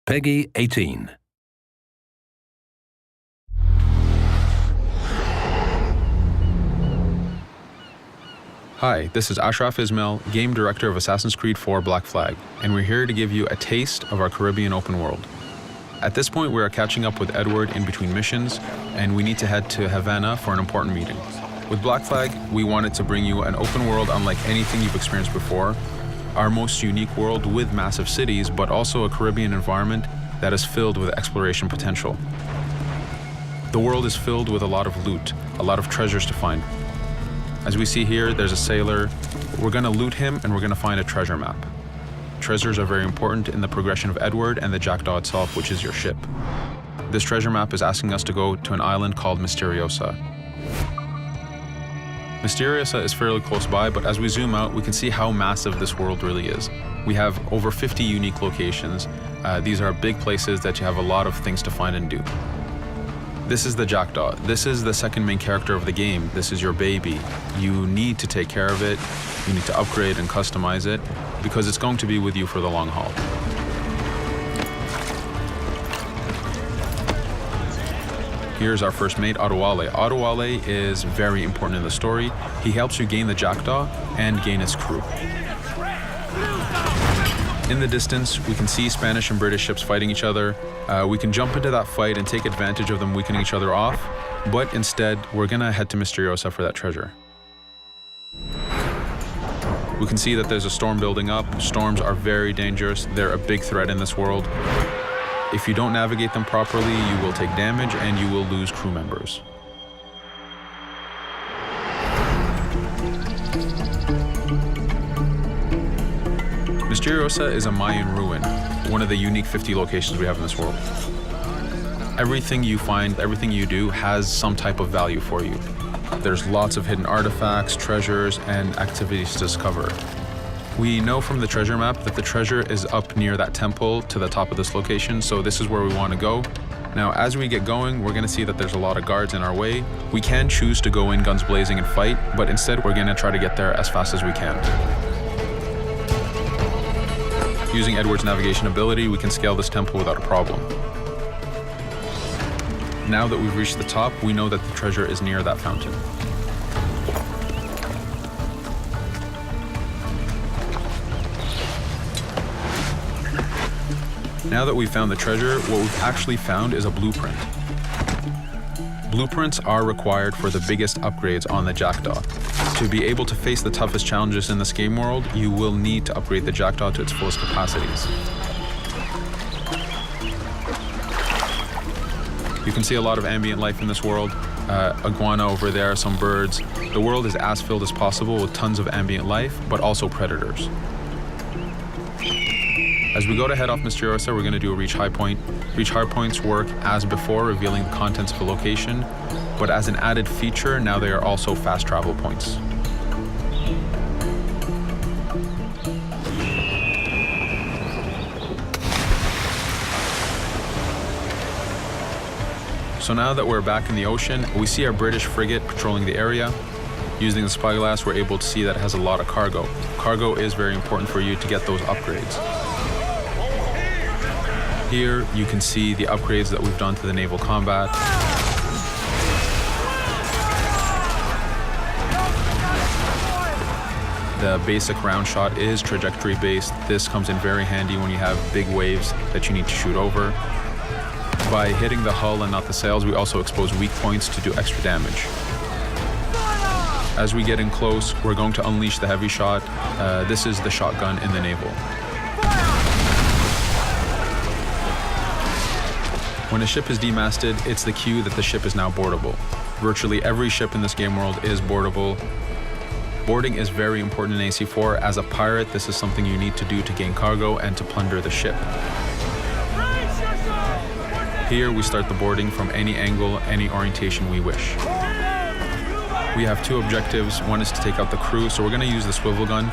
Peggy 18. Hi, this is Ashraf Ismail, Game Director of Assassin's Creed 4 Black Flag, and we're here to give you a taste of our Caribbean open world. At this point, we are catching up with Edward in between missions, and we need to head to Havana for an important meeting. With Black Flag, we wanted to bring you an open world unlike anything you've experienced before, our most unique world with massive cities, but also a Caribbean environment that is filled with exploration potential. The world is filled with a lot of loot, a lot of treasures to find. As we see here, there's a sailor. We're gonna loot him and we're gonna find a treasure map. Treasures are very important in the progression of Edward and the Jackdaw itself, which is your ship. This treasure map is asking us to go to an island called Mysteriosa. Mysteriosa is fairly close by, but as we zoom out, we can see how massive this world really is. We have over 50 unique locations. These are big places that you have a lot of things to find and do. This is the Jackdaw. This is the second main character of the game. This is your baby. You need to take care of it. You need to upgrade and customize it because it's going to be with you for the long haul. Here's our first mate, Adewale. Adewale is very important in the story. He helps you gain the Jackdaw and gain its crew. In the distance, we can see Spanish and British ships fighting each other. We can jump into that fight and take advantage of them weakening each other off, but instead, we're gonna head to Mysteriosa for that treasure. We can see that there's a storm building up. Storms are very dangerous. They're a big threat in this world. If you don't navigate them properly, you will take damage and you will lose crew members. Mysteriosa is a Mayan ruin, one of the unique 50 locations we have in this world. Everything you find, everything you do has some type of value for you. There's lots of hidden artifacts, treasures, and activities to discover. We know from the treasure map that the treasure is up near that temple to the top of this location, so this is where we want to go. Now, as we get going, we're going to see that there's a lot of guards in our way. We can choose to go in guns blazing and fight, but instead we're going to try to get there as fast as we can. Using Edward's navigation ability, we can scale this temple without a problem. Now that we've reached the top, we know that the treasure is near that fountain. Now that we've found the treasure, what we've actually found is a blueprint. Blueprints are required for the biggest upgrades on the Jackdaw. To be able to face the toughest challenges in this game world, you will need to upgrade the Jackdaw to its fullest capacities. You can see a lot of ambient life in this world. Iguana over there, some birds. The world is as filled as possible with tons of ambient life, but also predators. As we go to head off Mysteriosa, we're going to do a reach high point. Reach high points work as before, revealing the contents of a location, but as an added feature, now they are also fast travel points. So now that we're back in the ocean, we see our British frigate patrolling the area. Using the spyglass, we're able to see that it has a lot of cargo. Cargo is very important for you to get those upgrades. Here, you can see the upgrades that we've done to the naval combat. The basic round shot is trajectory based. This comes in very handy when you have big waves that you need to shoot over. By hitting the hull and not the sails, we also expose weak points to do extra damage. As we get in close, we're going to unleash the heavy shot. This is the shotgun in the naval. When a ship is demasted, it's the cue that the ship is now boardable. Virtually every ship in this game world is boardable. Boarding is very important in AC4. As a pirate, this is something you need to do to gain cargo and to plunder the ship. Here, we start the boarding from any angle, any orientation we wish. We have two objectives. One is to take out the crew, so we're going to use the swivel gun.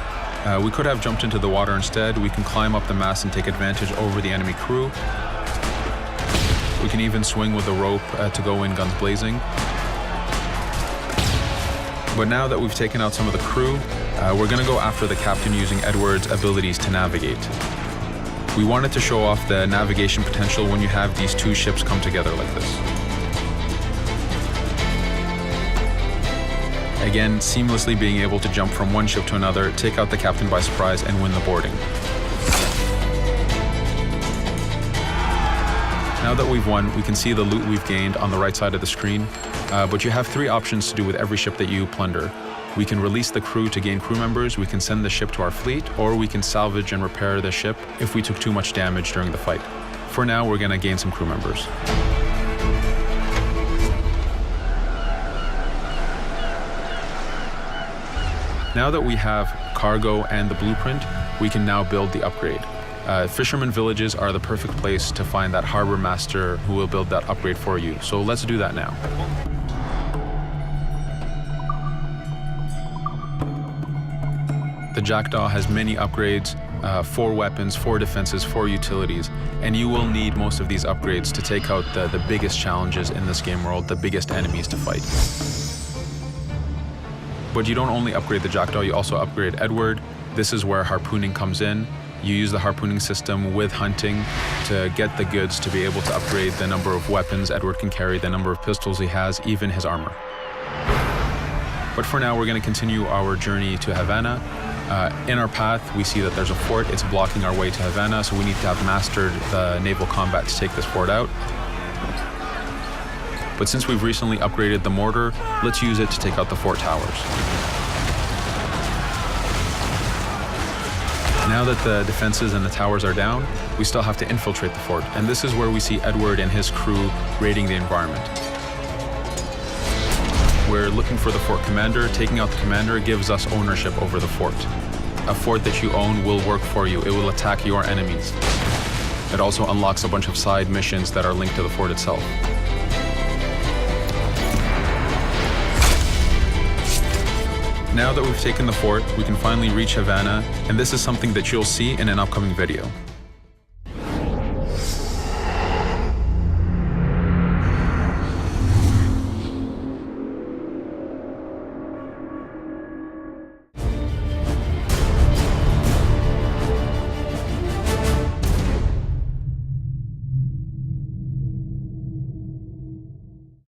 We could have jumped into the water instead. We can climb up the mast and take advantage over the enemy crew. We can even swing with the rope to go in guns blazing. But now that we've taken out some of the crew, we're going to go after the captain using Edward's abilities to navigate. We wanted to show off the navigation potential when you have these two ships come together like this. Again, seamlessly being able to jump from one ship to another, take out the captain by surprise, and win the boarding. Now that we've won, we can see the loot we've gained on the right side of the screen, but you have three options to do with every ship that you plunder. We can release the crew to gain crew members, we can send the ship to our fleet, or we can salvage and repair the ship if we took too much damage during the fight. For now, we're going to gain some crew members. Now that we have cargo and the blueprint, we can now build the upgrade. Fisherman villages are the perfect place to find that harbor master who will build that upgrade for you. So let's do that now. The Jackdaw has many upgrades, 4 weapons, 4 defenses, 4 utilities, and you will need most of these upgrades to take out the biggest challenges in this game world, the biggest enemies to fight. But you don't only upgrade the Jackdaw, you also upgrade Edward. This is where harpooning comes in. You use the harpooning system with hunting to get the goods to be able to upgrade the number of weapons Edward can carry, the number of pistols he has, even his armor. But for now, we're going to continue our journey to Havana. In our path, we see that there's a fort. It's blocking our way to Havana, so we need to have mastered the naval combat to take this fort out. But since we've recently upgraded the mortar, let's use it to take out the fort towers. Now that the defenses and the towers are down, we still have to infiltrate the fort, and this is where we see Edward and his crew raiding the environment. We're looking for the fort commander. Taking out the commander gives us ownership over the fort. A fort that you own will work for you. It will attack your enemies. It also unlocks a bunch of side missions that are linked to the fort itself. Now that we've taken the fort, we can finally reach Havana, and this is something that you'll see in an upcoming video.